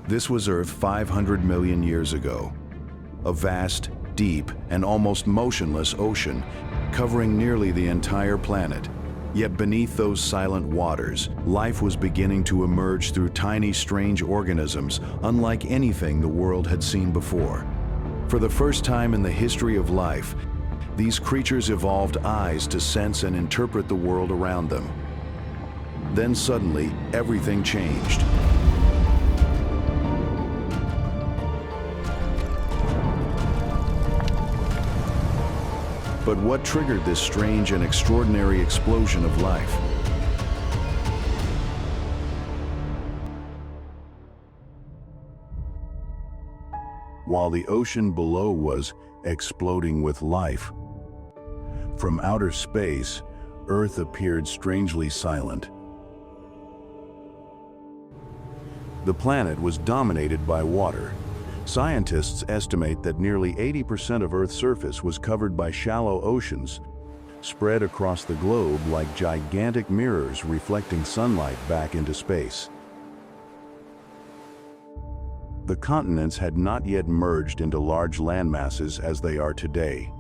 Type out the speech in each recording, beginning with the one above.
This was Earth 500 million years ago. A vast, deep, and almost motionless ocean covering nearly the entire planet. Yet beneath those silent waters, life was beginning to emerge through tiny, strange organisms unlike anything the world had seen before. For the first time in the history of life, these creatures evolved eyes to sense and interpret the world around them. Then suddenly, everything changed. But what triggered this strange and extraordinary explosion of life? While the ocean below was exploding with life, from outer space, Earth appeared strangely silent. The planet was dominated by water. Scientists estimate that nearly 80% of Earth's surface was covered by shallow oceans, spread across the globe like gigantic mirrors reflecting sunlight back into space. The continents had not yet merged into large landmasses as they are today.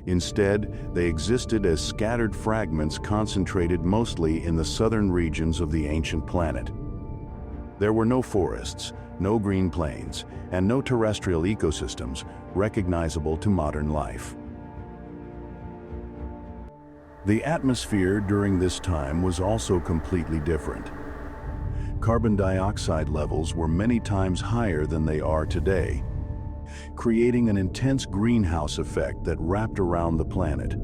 Instead, they existed as scattered fragments concentrated mostly in the southern regions of the ancient planet. There were no forests, no green plains, and no terrestrial ecosystems recognizable to modern life. The atmosphere during this time was also completely different. Carbon dioxide levels were many times higher than they are today, creating an intense greenhouse effect that wrapped around the planet.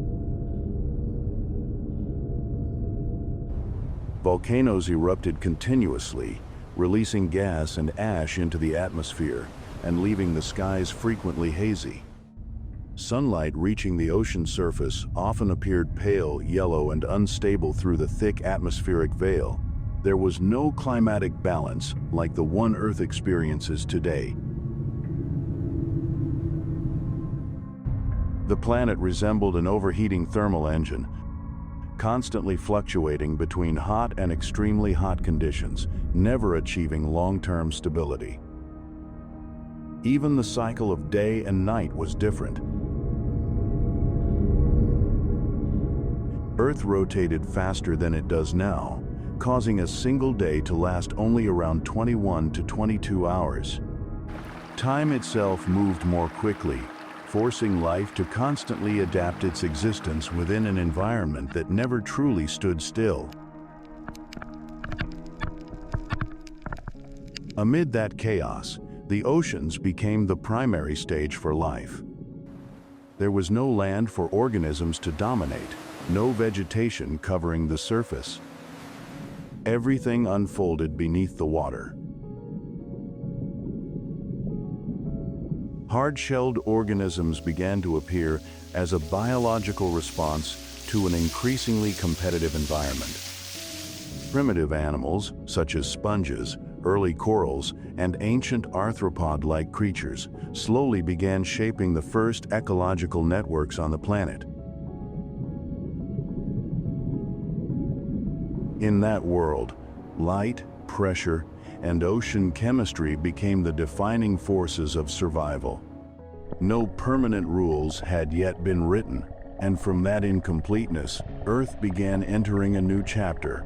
Volcanoes erupted continuously, releasing gas and ash into the atmosphere and leaving the skies frequently hazy. Sunlight reaching the ocean surface often appeared pale, yellow, and unstable through the thick atmospheric veil. There was no climatic balance like the one Earth experiences today. The planet resembled an overheating thermal engine, constantly fluctuating between hot and extremely hot conditions, never achieving long-term stability. Even the cycle of day and night was different. Earth rotated faster than it does now, causing a single day to last only around 21 to 22 hours. Time itself moved more quickly, forcing life to constantly adapt its existence within an environment that never truly stood still. Amid that chaos, the oceans became the primary stage for life. There was no land for organisms to dominate, no vegetation covering the surface. Everything unfolded beneath the water. Hard-shelled organisms began to appear as a biological response to an increasingly competitive environment. Primitive animals, such as sponges, early corals, and ancient arthropod-like creatures, slowly began shaping the first ecological networks on the planet. In that world, light, pressure, and ocean chemistry became the defining forces of survival. No permanent rules had yet been written, and from that incompleteness, Earth began entering a new chapter.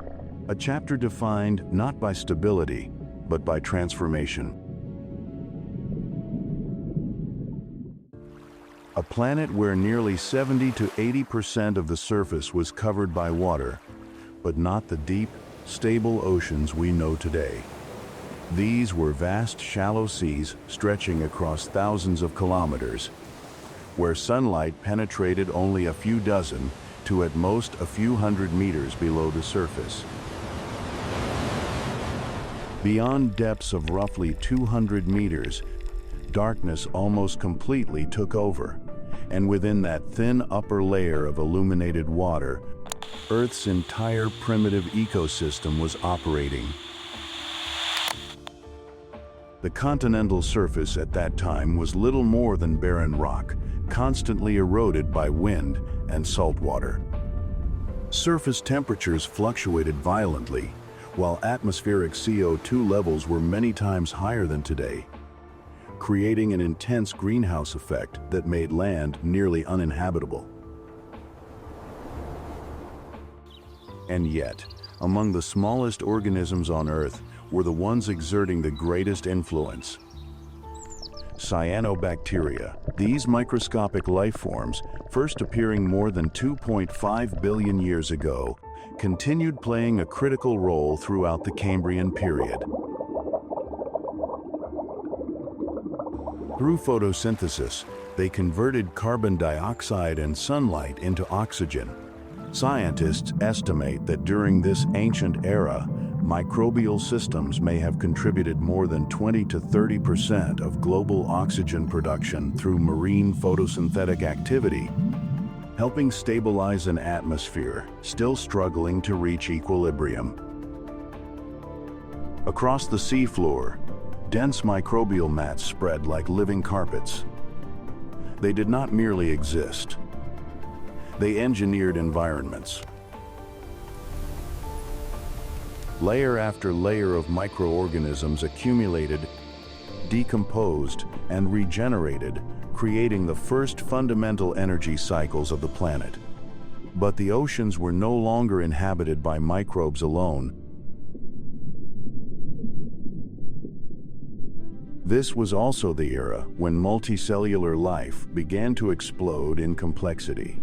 A chapter defined not by stability, but by transformation. A planet where nearly 70 to 80% of the surface was covered by water, but not the deep, stable oceans we know today. These were vast, shallow seas stretching across thousands of kilometers, where sunlight penetrated only a few dozen to at most a few hundred meters below the surface. Beyond depths of roughly 200 meters, darkness almost completely took over, and within that thin upper layer of illuminated water, Earth's entire primitive ecosystem was operating. The continental surface at that time was little more than barren rock, constantly eroded by wind and salt water. Surface temperatures fluctuated violently, while atmospheric CO2 levels were many times higher than today, creating an intense greenhouse effect that made land nearly uninhabitable. And yet, among the smallest organisms on Earth were the ones exerting the greatest influence. Cyanobacteria, these microscopic life forms, first appearing more than 2.5 billion years ago, continued playing a critical role throughout the Cambrian period. Through photosynthesis, they converted carbon dioxide and sunlight into oxygen. Scientists estimate that during this ancient era, microbial systems may have contributed more than 20 to 30% of global oxygen production through marine photosynthetic activity, helping stabilize an atmosphere still struggling to reach equilibrium. Across the seafloor, dense microbial mats spread like living carpets. They did not merely exist. They engineered environments. Layer after layer of microorganisms accumulated, decomposed, and regenerated, creating the first fundamental energy cycles of the planet. But the oceans were no longer inhabited by microbes alone. This was also the era when multicellular life began to explode in complexity.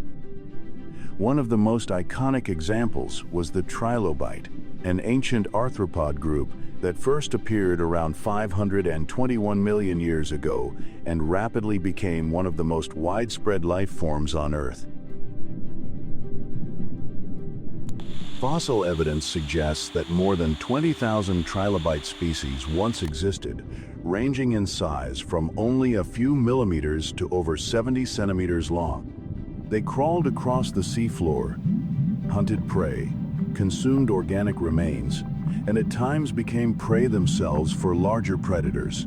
One of the most iconic examples was the trilobite, an ancient arthropod group that first appeared around 521 million years ago and rapidly became one of the most widespread life forms on Earth. Fossil evidence suggests that more than 20,000 trilobite species once existed, ranging in size from only a few millimeters to over 70 centimeters long. They crawled across the seafloor, hunted prey, consumed organic remains, and at times became prey themselves for larger predators.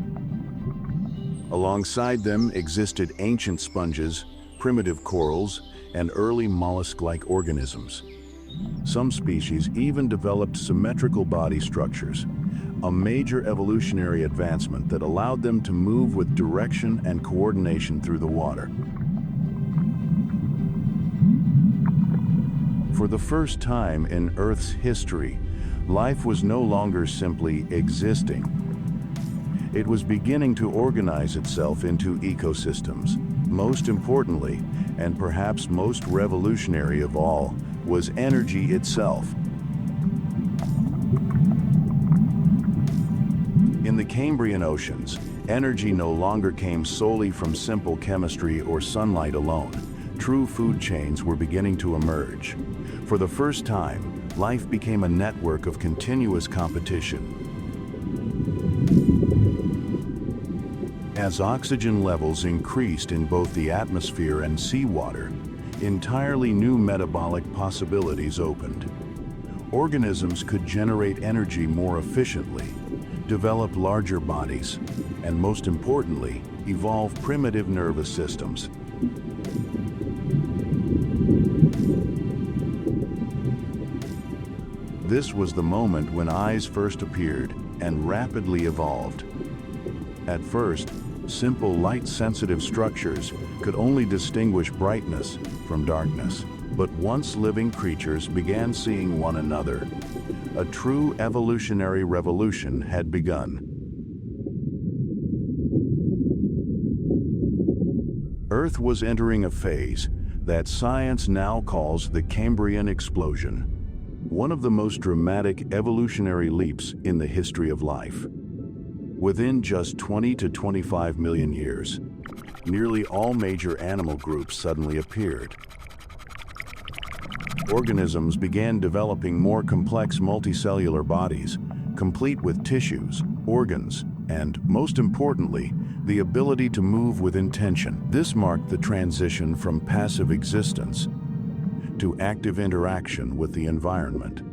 Alongside them existed ancient sponges, primitive corals, and early mollusk-like organisms. Some species even developed symmetrical body structures, a major evolutionary advancement that allowed them to move with direction and coordination through the water. For the first time in Earth's history, life was no longer simply existing. It was beginning to organize itself into ecosystems. Most importantly, and perhaps most revolutionary of all, was energy itself. In the Cambrian oceans, energy no longer came solely from simple chemistry or sunlight alone. True food chains were beginning to emerge. For the first time, life became a network of continuous competition. As oxygen levels increased in both the atmosphere and seawater, entirely new metabolic possibilities opened. Organisms could generate energy more efficiently, develop larger bodies, and most importantly, evolve primitive nervous systems. This was the moment when eyes first appeared and rapidly evolved. At first, simple light-sensitive structures could only distinguish brightness from darkness. But once living creatures began seeing one another, a true evolutionary revolution had begun. Earth was entering a phase that science now calls the Cambrian Explosion, one of the most dramatic evolutionary leaps in the history of life. Within just 20 to 25 million years, nearly all major animal groups suddenly appeared. Organisms began developing more complex multicellular bodies, complete with tissues, organs, and, most importantly, the ability to move with intention. This marked the transition from passive existence to active interaction with the environment.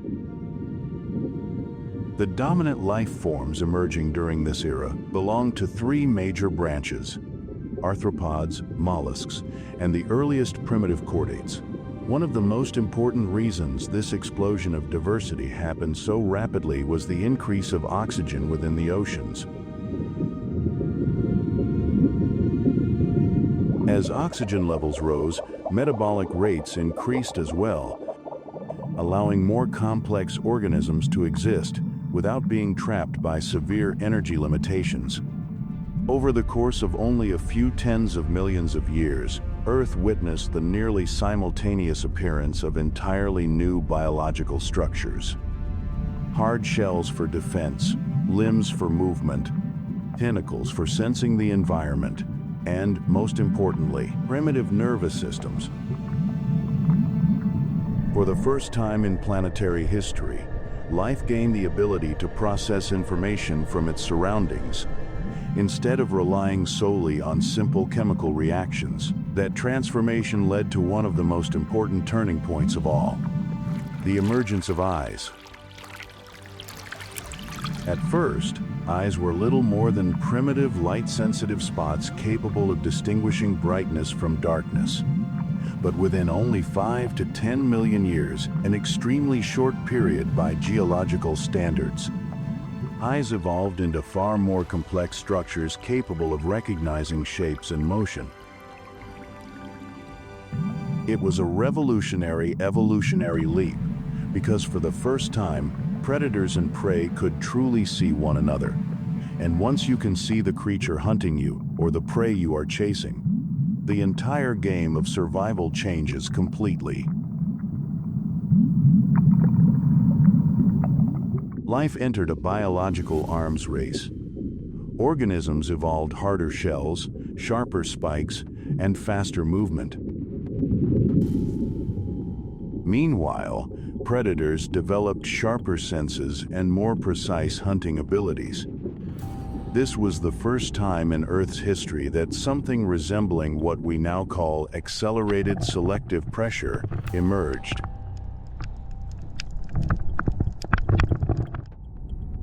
The dominant life forms emerging during this era belonged to three major branches: arthropods, mollusks, and the earliest primitive chordates. One of the most important reasons this explosion of diversity happened so rapidly was the increase of oxygen within the oceans. As oxygen levels rose, metabolic rates increased as well, allowing more complex organisms to exist without being trapped by severe energy limitations. Over the course of only a few tens of millions of years, Earth witnessed the nearly simultaneous appearance of entirely new biological structures. Hard shells for defense, limbs for movement, tentacles for sensing the environment, and, most importantly, primitive nervous systems. For the first time in planetary history, life gained the ability to process information from its surroundings, instead of relying solely on simple chemical reactions. That transformation led to one of the most important turning points of all: the emergence of eyes. At first, eyes were little more than primitive light-sensitive spots capable of distinguishing brightness from darkness. But within only 5 to 10 million years, an extremely short period by geological standards, eyes evolved into far more complex structures capable of recognizing shapes and motion. It was a revolutionary evolutionary leap, because for the first time, predators and prey could truly see one another. And once you can see the creature hunting you, or the prey you are chasing, the entire game of survival changes completely. Life entered a biological arms race. Organisms evolved harder shells, sharper spikes, and faster movement. Meanwhile, predators developed sharper senses and more precise hunting abilities. This was the first time in Earth's history that something resembling what we now call accelerated selective pressure emerged.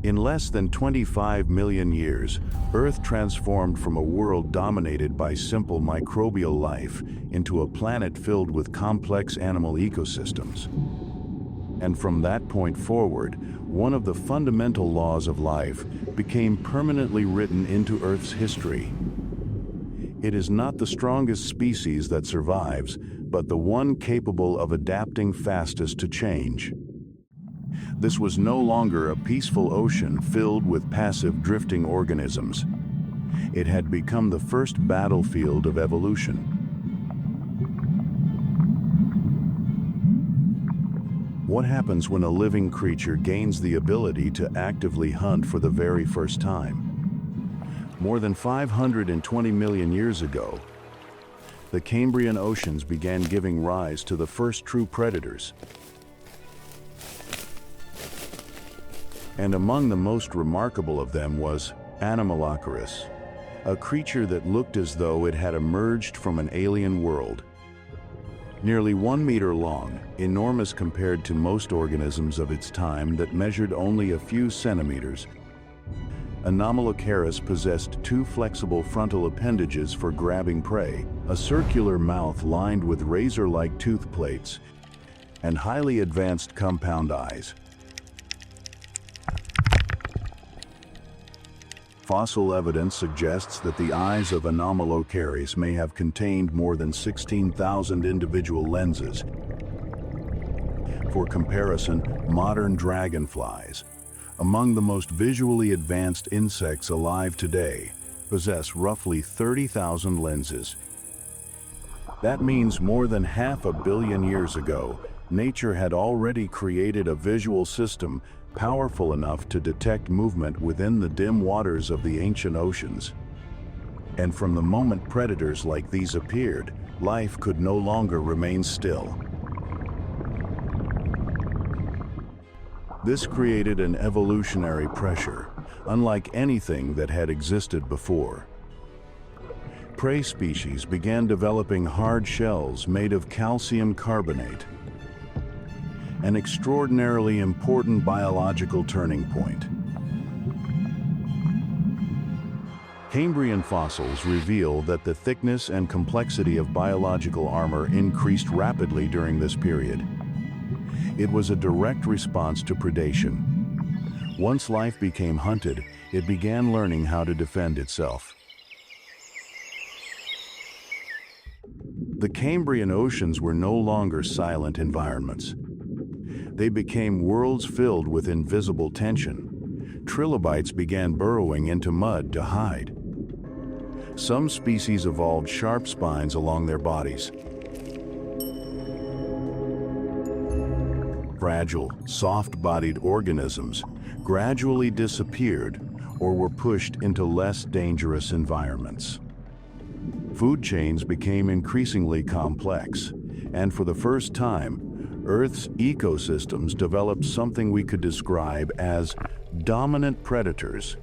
In less than 25 million years, Earth transformed from a world dominated by simple microbial life into a planet filled with complex animal ecosystems. And from that point forward, one of the fundamental laws of life became permanently written into Earth's history. It is not the strongest species that survives, but the one capable of adapting fastest to change. This was no longer a peaceful ocean filled with passive drifting organisms. It had become the first battlefield of evolution. What happens when a living creature gains the ability to actively hunt for the very first time? More than 520 million years ago, the Cambrian oceans began giving rise to the first true predators. And among the most remarkable of them was Anomalocaris, a creature that looked as though it had emerged from an alien world. Nearly 1 meter long, enormous compared to most organisms of its time that measured only a few centimeters, Anomalocaris possessed 2 flexible frontal appendages for grabbing prey, a circular mouth lined with razor-like tooth plates, and highly advanced compound eyes. Fossil evidence suggests that the eyes of Anomalocaris may have contained more than 16,000 individual lenses. For comparison, modern dragonflies, among the most visually advanced insects alive today, possess roughly 30,000 lenses. That means more than 500 million years ago, nature had already created a visual system powerful enough to detect movement within the dim waters of the ancient oceans. And from the moment predators like these appeared, life could no longer remain still. This created an evolutionary pressure, unlike anything that had existed before. Prey species began developing hard shells made of calcium carbonate, an extraordinarily important biological turning point. Cambrian fossils reveal that the thickness and complexity of biological armor increased rapidly during this period. It was a direct response to predation. Once life became hunted, it began learning how to defend itself. The Cambrian oceans were no longer silent environments. They became worlds filled with invisible tension. Trilobites began burrowing into mud to hide. Some species evolved sharp spines along their bodies. Fragile, soft-bodied organisms gradually disappeared or were pushed into less dangerous environments. Food chains became increasingly complex, and for the first time, Earth's ecosystems developed something we could describe as dominant predators.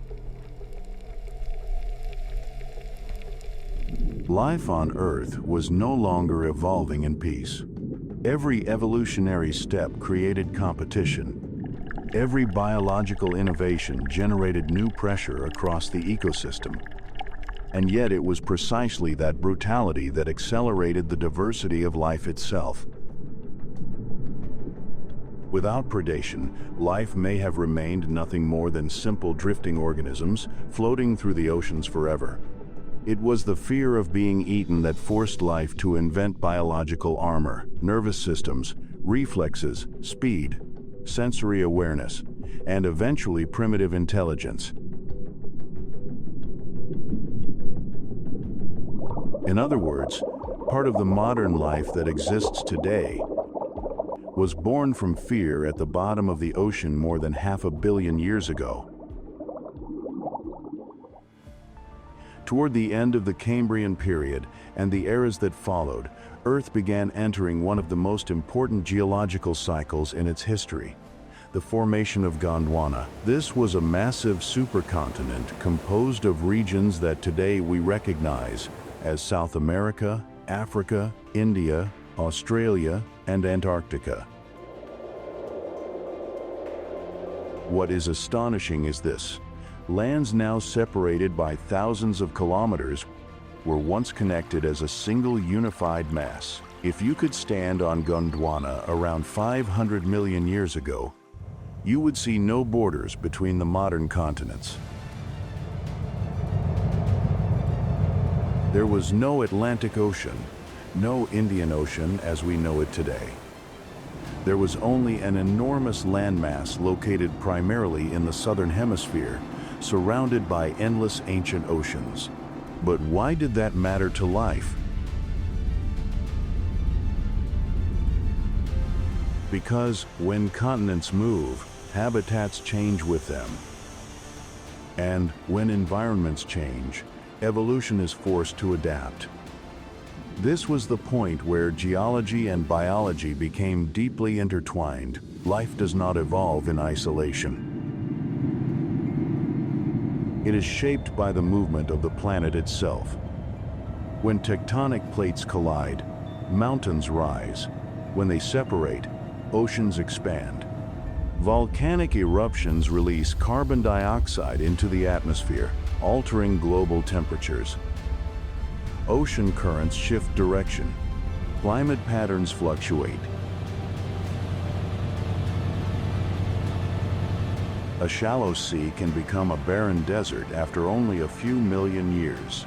Life on Earth was no longer evolving in peace. Every evolutionary step created competition. Every biological innovation generated new pressure across the ecosystem. And yet it was precisely that brutality that accelerated the diversity of life itself. Without predation, life may have remained nothing more than simple drifting organisms floating through the oceans forever. It was the fear of being eaten that forced life to invent biological armor, nervous systems, reflexes, speed, sensory awareness, and eventually primitive intelligence. In other words, part of the modern life that exists today was born from fear at the bottom of the ocean more than 500 million years ago. Toward the end of the Cambrian period and the eras that followed, Earth began entering one of the most important geological cycles in its history, the formation of Gondwana. This was a massive supercontinent composed of regions that today we recognize as South America, Africa, India, Australia, and Antarctica. What is astonishing is this: lands now separated by thousands of kilometers were once connected as a single unified mass. If you could stand on Gondwana around 500 million years ago, you would see no borders between the modern continents. There was no Atlantic Ocean, no Indian Ocean as we know it today. There was only an enormous landmass located primarily in the southern hemisphere, surrounded by endless ancient oceans. But why did that matter to life? Because when continents move, habitats change with them. And when environments change, evolution is forced to adapt. This was the point where geology and biology became deeply intertwined. Life does not evolve in isolation. It is shaped by the movement of the planet itself. When tectonic plates collide, mountains rise. When they separate, oceans expand. Volcanic eruptions release carbon dioxide into the atmosphere, altering global temperatures. Ocean currents shift direction. Climate patterns fluctuate. A shallow sea can become a barren desert after only a few million years.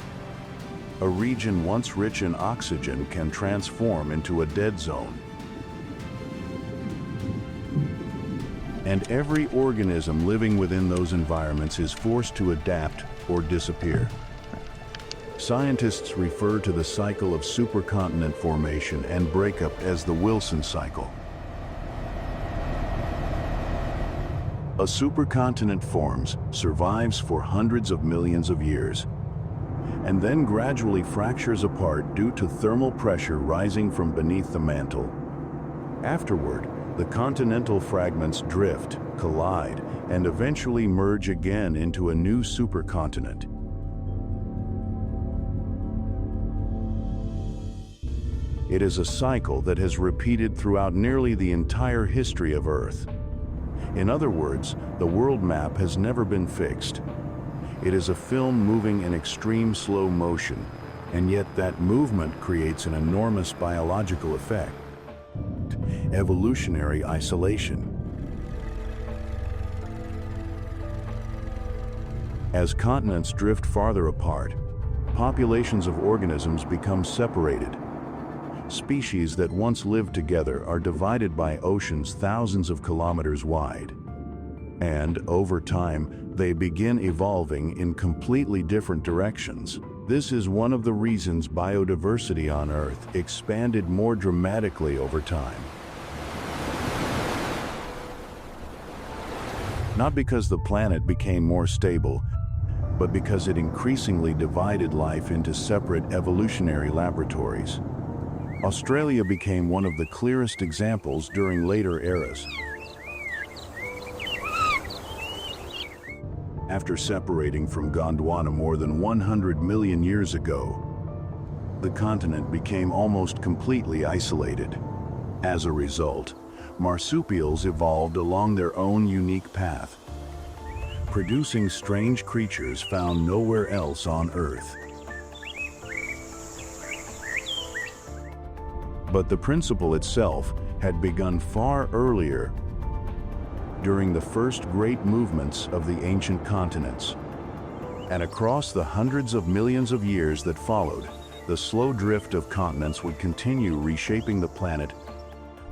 A region once rich in oxygen can transform into a dead zone. And every organism living within those environments is forced to adapt or disappear. Scientists refer to the cycle of supercontinent formation and breakup as the Wilson cycle. A supercontinent forms, survives for hundreds of millions of years, and then gradually fractures apart due to thermal pressure rising from beneath the mantle. Afterward, the continental fragments drift, collide, and eventually merge again into a new supercontinent. It is a cycle that has repeated throughout nearly the entire history of Earth. In other words, the world map has never been fixed. It is a film moving in extreme slow motion, and yet that movement creates an enormous biological effect. Evolutionary isolation. As continents drift farther apart, populations of organisms become separated. Species that once lived together are divided by oceans thousands of kilometers wide. And, over time, they begin evolving in completely different directions. This is one of the reasons biodiversity on Earth expanded more dramatically over time. Not because the planet became more stable, but because it increasingly divided life into separate evolutionary laboratories. Australia became one of the clearest examples during later eras. After separating from Gondwana more than 100 million years ago, the continent became almost completely isolated. As a result, marsupials evolved along their own unique path, producing strange creatures found nowhere else on Earth. But the principle itself had begun far earlier, during the first great movements of the ancient continents. And across the hundreds of millions of years that followed, the slow drift of continents would continue reshaping the planet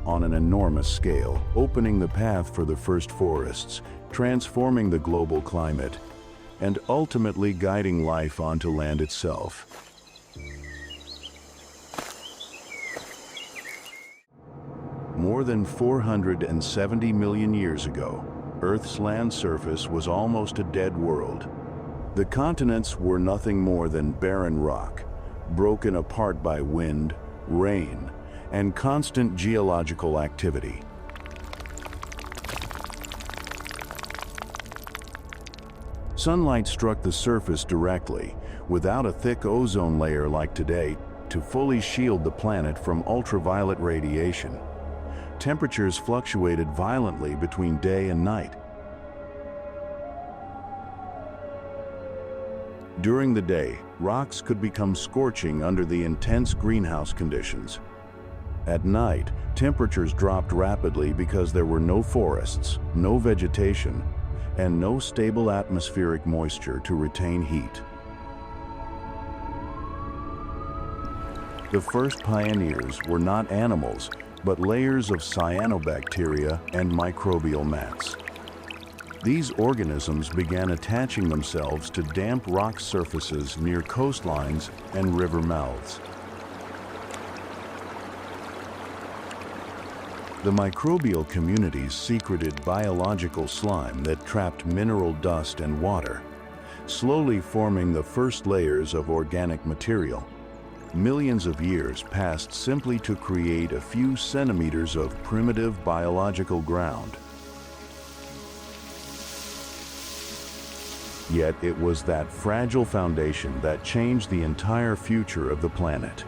on an enormous scale, opening the path for the first forests, transforming the global climate, and ultimately guiding life onto land itself. More than 470 million years ago, Earth's land surface was almost a dead world. The continents were nothing more than barren rock, broken apart by wind, rain, and constant geological activity. Sunlight struck the surface directly, without a thick ozone layer like today, to fully shield the planet from ultraviolet radiation. Temperatures fluctuated violently between day and night. During the day, rocks could become scorching under the intense greenhouse conditions. At night, temperatures dropped rapidly because there were no forests, no vegetation, and no stable atmospheric moisture to retain heat. The first pioneers were not animals, but layers of cyanobacteria and microbial mats. These organisms began attaching themselves to damp rock surfaces near coastlines and river mouths. The microbial communities secreted biological slime that trapped mineral dust and water, slowly forming the first layers of organic material. Millions of years passed simply to create a few centimeters of primitive biological ground. Yet it was that fragile foundation that changed the entire future of the planet.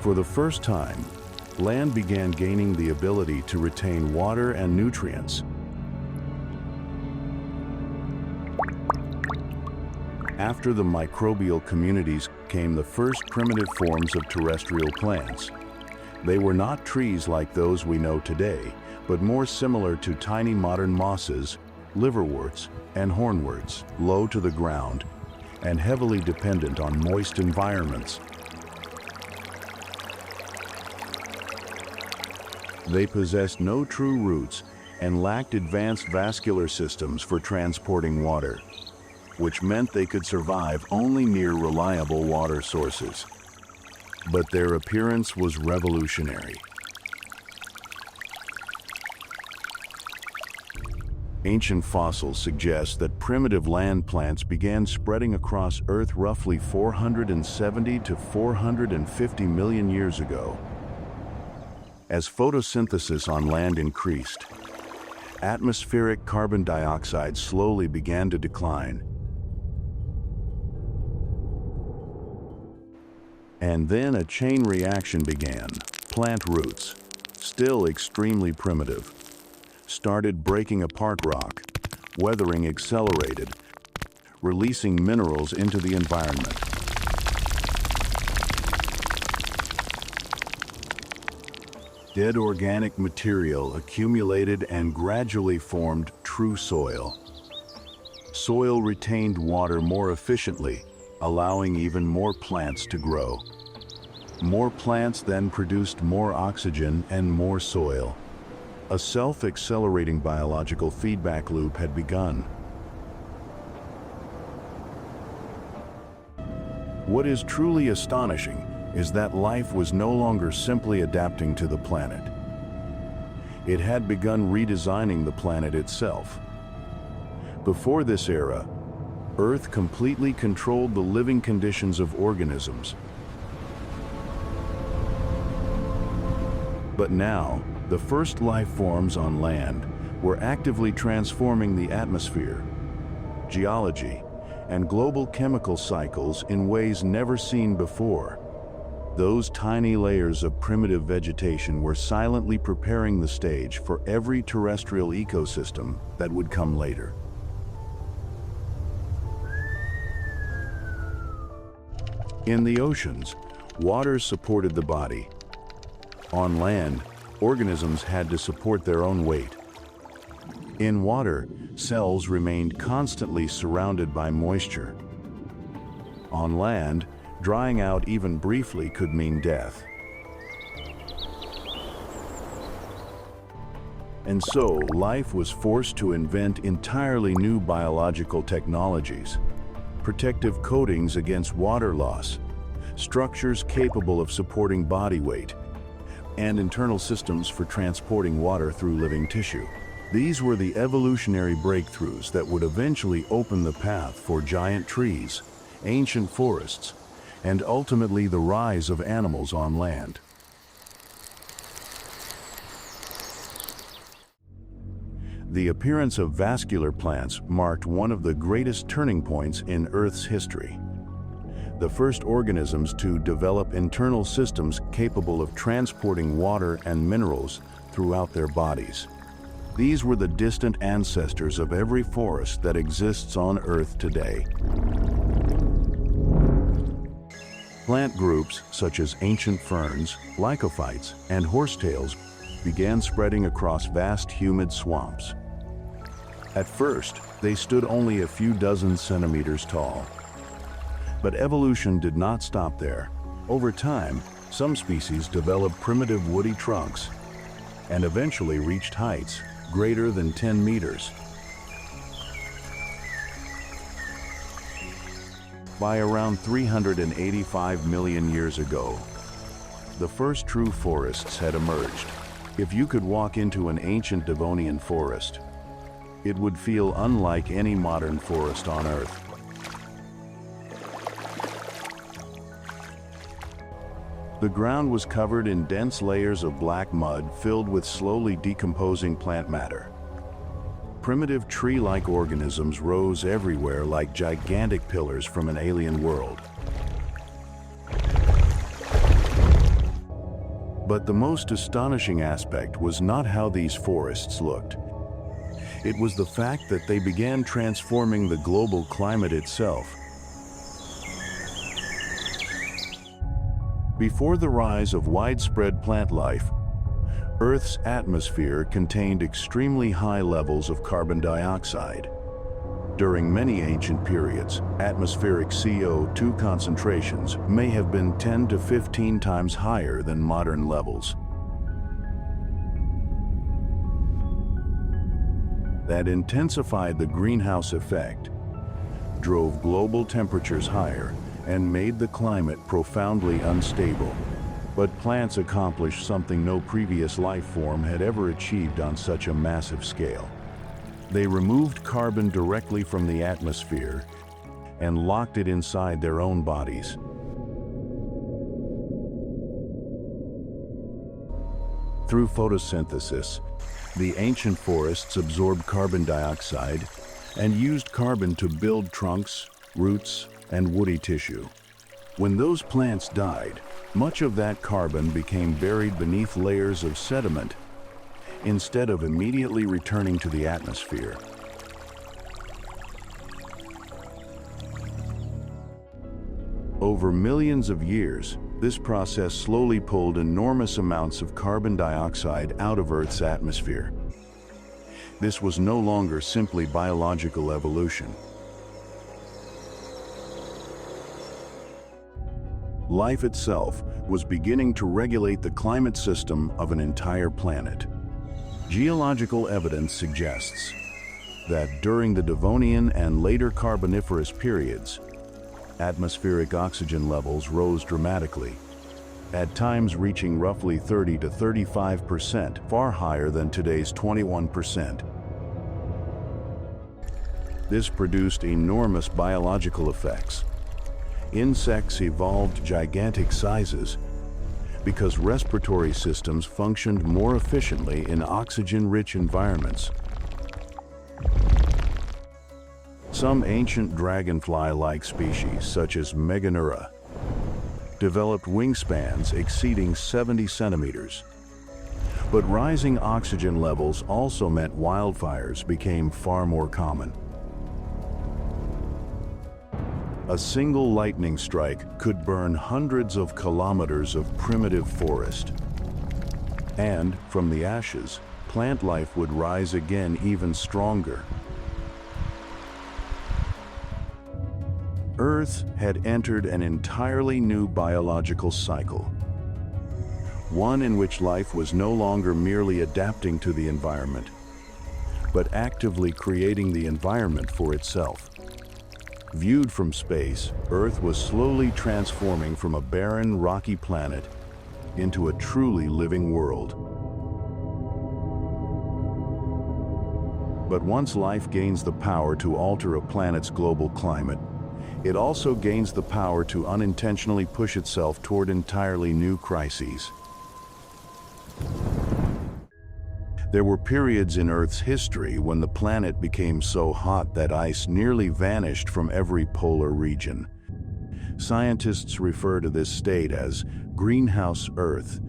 For the first time, land began gaining the ability to retain water and nutrients. After the microbial communities came the first primitive forms of terrestrial plants. They were not trees like those we know today, but more similar to tiny modern mosses, liverworts, and hornworts, low to the ground and heavily dependent on moist environments. They possessed no true roots and lacked advanced vascular systems for transporting water, which meant they could survive only near reliable water sources. But their appearance was revolutionary. Ancient fossils suggest that primitive land plants began spreading across Earth roughly 470 to 450 million years ago. As photosynthesis on land increased, atmospheric carbon dioxide slowly began to decline. And then a chain reaction began. Plant roots, still extremely primitive, started breaking apart rock. Weathering accelerated, releasing minerals into the environment. Dead organic material accumulated and gradually formed true soil. Soil retained water more efficiently, allowing even more plants to grow. More plants then produced more oxygen and more soil. A self-accelerating biological feedback loop had begun. What is truly astonishing is that life was no longer simply adapting to the planet. It had begun redesigning the planet itself. Before this era, Earth completely controlled the living conditions of organisms. But now, the first life forms on land were actively transforming the atmosphere, geology, and global chemical cycles in ways never seen before. Those tiny layers of primitive vegetation were silently preparing the stage for every terrestrial ecosystem that would come later. In the oceans, water supported the body. On land, organisms had to support their own weight. In water, cells remained constantly surrounded by moisture. On land, drying out even briefly could mean death. And so, life was forced to invent entirely new biological technologies, protective coatings against water loss, structures capable of supporting body weight, and internal systems for transporting water through living tissue. These were the evolutionary breakthroughs that would eventually open the path for giant trees, ancient forests, and ultimately the rise of animals on land. The appearance of vascular plants marked one of the greatest turning points in Earth's history. The first organisms to develop internal systems capable of transporting water and minerals throughout their bodies. These were the distant ancestors of every forest that exists on Earth today. Plant groups such as ancient ferns, lycophytes, and horsetails began spreading across vast humid swamps. At first, they stood only a few dozen centimeters tall. But evolution did not stop there. Over time, some species developed primitive woody trunks and eventually reached heights greater than 10 meters. By around 385 million years ago, the first true forests had emerged. If you could walk into an ancient Devonian forest, it would feel unlike any modern forest on Earth. The ground was covered in dense layers of black mud filled with slowly decomposing plant matter. Primitive tree-like organisms rose everywhere like gigantic pillars from an alien world. But the most astonishing aspect was not how these forests looked. It was the fact that they began transforming the global climate itself. Before the rise of widespread plant life, Earth's atmosphere contained extremely high levels of carbon dioxide. During many ancient periods, atmospheric CO2 concentrations may have been 10 to 15 times higher than modern levels. That intensified the greenhouse effect, drove global temperatures higher, and made the climate profoundly unstable. But plants accomplished something no previous life form had ever achieved on such a massive scale. They removed carbon directly from the atmosphere and locked it inside their own bodies. Through photosynthesis, the ancient forests absorbed carbon dioxide and used carbon to build trunks, roots, and woody tissue. When those plants died, much of that carbon became buried beneath layers of sediment instead of immediately returning to the atmosphere. Over millions of years, this process slowly pulled enormous amounts of carbon dioxide out of Earth's atmosphere. This was no longer simply biological evolution. Life itself was beginning to regulate the climate system of an entire planet. Geological evidence suggests that during the Devonian and later Carboniferous periods, atmospheric oxygen levels rose dramatically, at times reaching roughly 30 to 35%, far higher than today's 21%. This produced enormous biological effects. Insects evolved gigantic sizes because respiratory systems functioned more efficiently in oxygen-rich environments. Some ancient dragonfly-like species, such as Meganeura, developed wingspans exceeding 70 centimeters. But rising oxygen levels also meant wildfires became far more common. A single lightning strike could burn hundreds of kilometers of primitive forest. And from the ashes, plant life would rise again even stronger. Earth had entered an entirely new biological cycle, one in which life was no longer merely adapting to the environment, but actively creating the environment for itself. Viewed from space, Earth was slowly transforming from a barren, rocky planet into a truly living world. But once life gains the power to alter a planet's global climate, it also gains the power to unintentionally push itself toward entirely new crises. There were periods in Earth's history when the planet became so hot that ice nearly vanished from every polar region. Scientists refer to this state as greenhouse Earth.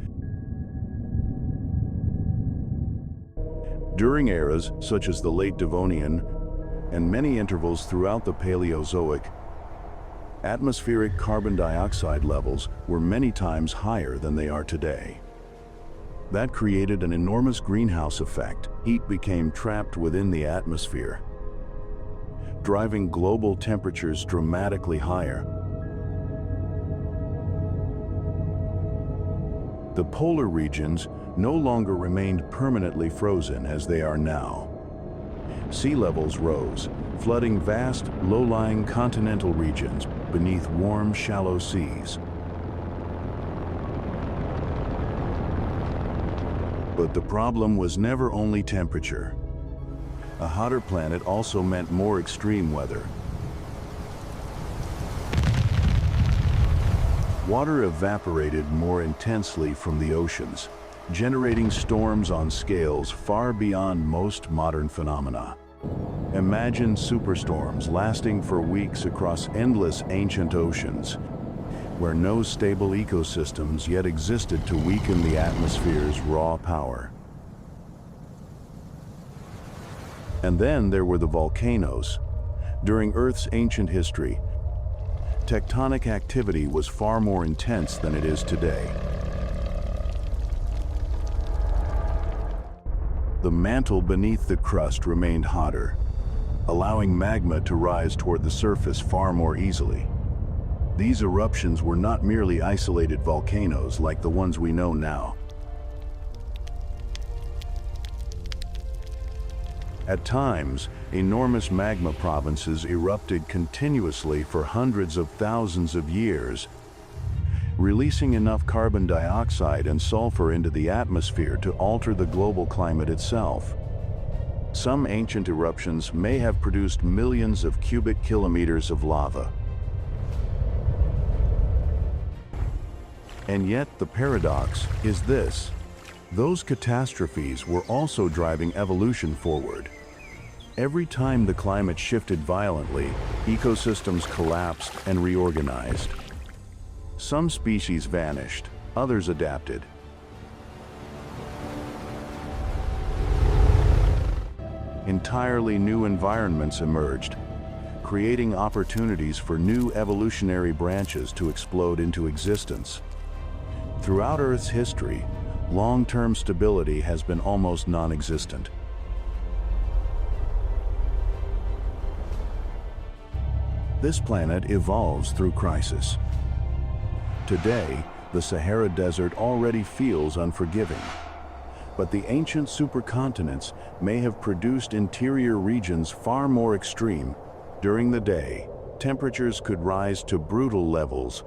During eras such as the late Devonian and many intervals throughout the Paleozoic, atmospheric carbon dioxide levels were many times higher than they are today. That created an enormous greenhouse effect. Heat became trapped within the atmosphere, driving global temperatures dramatically higher. The polar regions no longer remained permanently frozen as they are now. Sea levels rose, flooding vast, low-lying continental regions beneath warm, shallow seas. But the problem was never only temperature. A hotter planet also meant more extreme weather. Water evaporated more intensely from the oceans, generating storms on scales far beyond most modern phenomena. Imagine superstorms lasting for weeks across endless ancient oceans, where no stable ecosystems yet existed to weaken the atmosphere's raw power. And then there were the volcanoes. During Earth's ancient history, tectonic activity was far more intense than it is today. The mantle beneath the crust remained hotter, allowing magma to rise toward the surface far more easily. These eruptions were not merely isolated volcanoes like the ones we know now. At times, enormous magma provinces erupted continuously for hundreds of thousands of years, releasing enough carbon dioxide and sulfur into the atmosphere to alter the global climate itself. Some ancient eruptions may have produced millions of cubic kilometers of lava. And yet the paradox is this: those catastrophes were also driving evolution forward. Every time the climate shifted violently, ecosystems collapsed and reorganized. Some species vanished, others adapted. Entirely new environments emerged, creating opportunities for new evolutionary branches to explode into existence. Throughout Earth's history, long-term stability has been almost non-existent. This planet evolves through crisis. Today, the Sahara Desert already feels unforgiving. But the ancient supercontinents may have produced interior regions far more extreme. During the day, temperatures could rise to brutal levels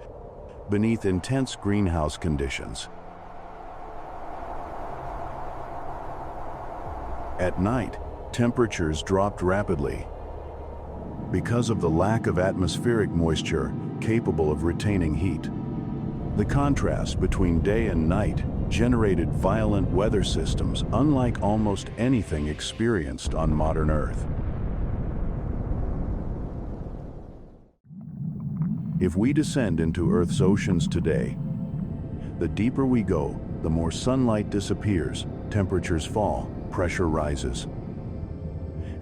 beneath intense greenhouse conditions. At night, temperatures dropped rapidly because of the lack of atmospheric moisture capable of retaining heat. The contrast between day and night generated violent weather systems unlike almost anything experienced on modern Earth. If we descend into Earth's oceans today, the deeper we go, the more sunlight disappears, temperatures fall, pressure rises,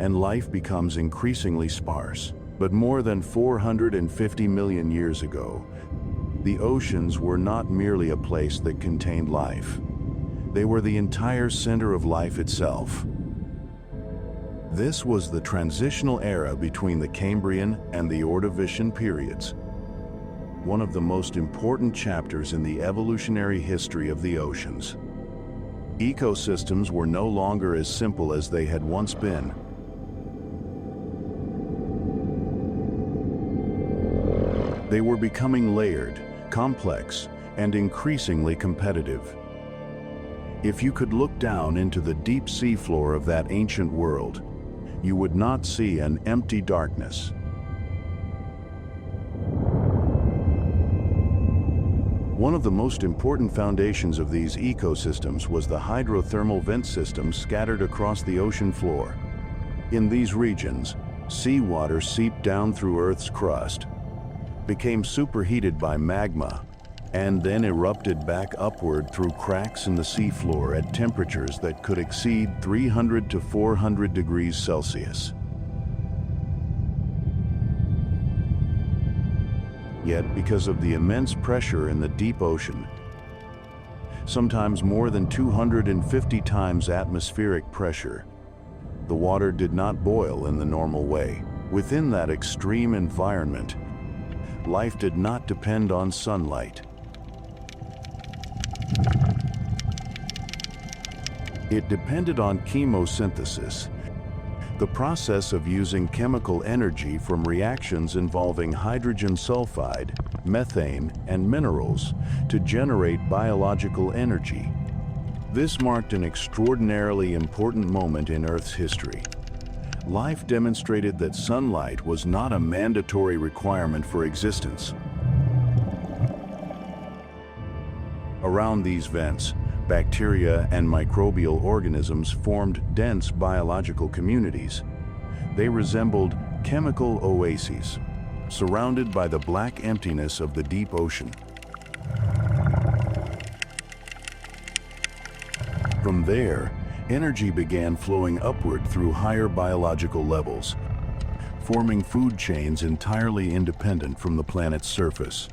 and life becomes increasingly sparse. But more than 450 million years ago, the oceans were not merely a place that contained life. They were the entire center of life itself. This was the transitional era between the Cambrian and the Ordovician periods, one of the most important chapters in the evolutionary history of the oceans. Ecosystems were no longer as simple as they had once been. They were becoming layered, complex, and increasingly competitive. If you could look down into the deep seafloor of that ancient world, you would not see an empty darkness. One of the most important foundations of these ecosystems was the hydrothermal vent systems scattered across the ocean floor. In these regions, seawater seeped down through Earth's crust, became superheated by magma, and then erupted back upward through cracks in the seafloor at temperatures that could exceed 300 to 400 degrees Celsius. Yet, because of the immense pressure in the deep ocean, sometimes more than 250 times atmospheric pressure, the water did not boil in the normal way. Within that extreme environment, life did not depend on sunlight. It depended on chemosynthesis, the process of using chemical energy from reactions involving hydrogen sulfide, methane, and minerals to generate biological energy. This marked an extraordinarily important moment in Earth's history. Life demonstrated that sunlight was not a mandatory requirement for existence. Around these vents, bacteria and microbial organisms formed dense biological communities. They resembled chemical oases, surrounded by the black emptiness of the deep ocean. From there, energy began flowing upward through higher biological levels, forming food chains entirely independent from the planet's surface.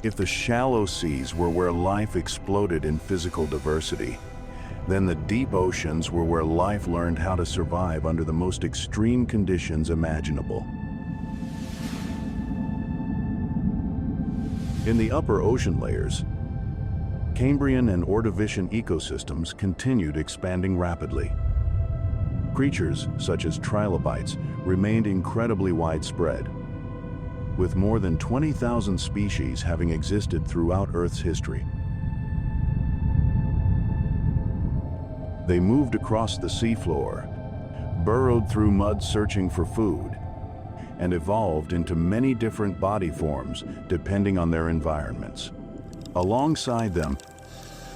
If the shallow seas were where life exploded in physical diversity, then the deep oceans were where life learned how to survive under the most extreme conditions imaginable. In the upper ocean layers, Cambrian and Ordovician ecosystems continued expanding rapidly. Creatures, such as trilobites, remained incredibly widespread, with more than 20,000 species having existed throughout Earth's history. They moved across the seafloor, burrowed through mud searching for food, and evolved into many different body forms depending on their environments. Alongside them,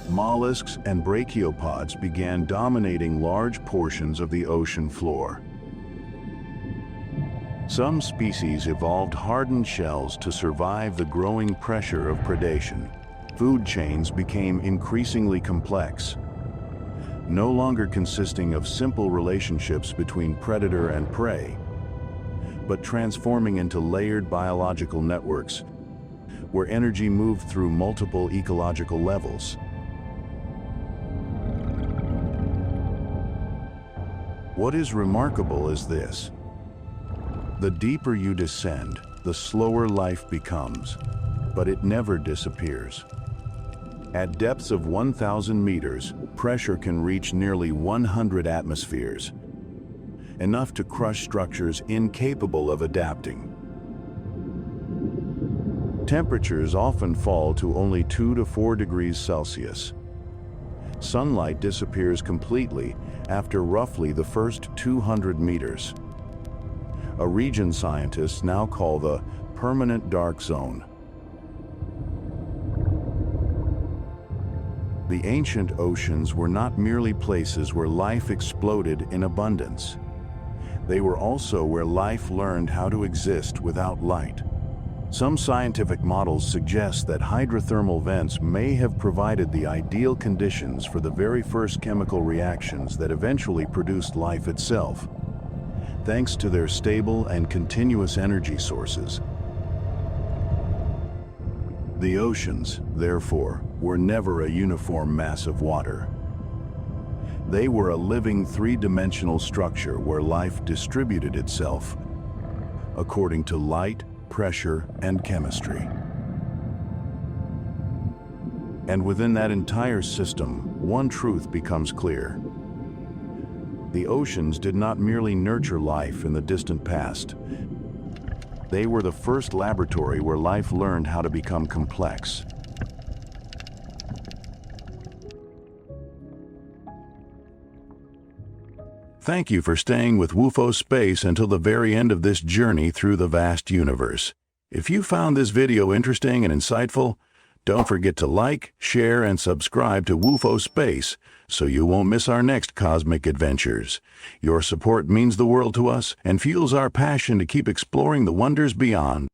mollusks and brachiopods began dominating large portions of the ocean floor. Some species evolved hardened shells to survive the growing pressure of predation. Food chains became increasingly complex, no longer consisting of simple relationships between predator and prey, but transforming into layered biological networks, where energy moved through multiple ecological levels. What is remarkable is this: the deeper you descend, the slower life becomes, but it never disappears. At depths of 1,000 meters, pressure can reach nearly 100 atmospheres, enough to crush structures incapable of adapting. Temperatures often fall to only 2 to 4 degrees Celsius. Sunlight disappears completely after roughly the first 200 meters. A region scientists now call the permanent dark zone. The ancient oceans were not merely places where life exploded in abundance. They were also where life learned how to exist without light. Some scientific models suggest that hydrothermal vents may have provided the ideal conditions for the very first chemical reactions that eventually produced life itself, thanks to their stable and continuous energy sources. The oceans, therefore, were never a uniform mass of water. They were a living three-dimensional structure where life distributed itself according to light, pressure, and chemistry. And within that entire system, one truth becomes clear. The oceans did not merely nurture life in the distant past. They were the first laboratory where life learned how to become complex. Thank you for staying with WUFO Space until the very end of this journey through the vast universe. If you found this video interesting and insightful, don't forget to like, share, and subscribe to WUFO Space so you won't miss our next cosmic adventures. Your support means the world to us and fuels our passion to keep exploring the wonders beyond.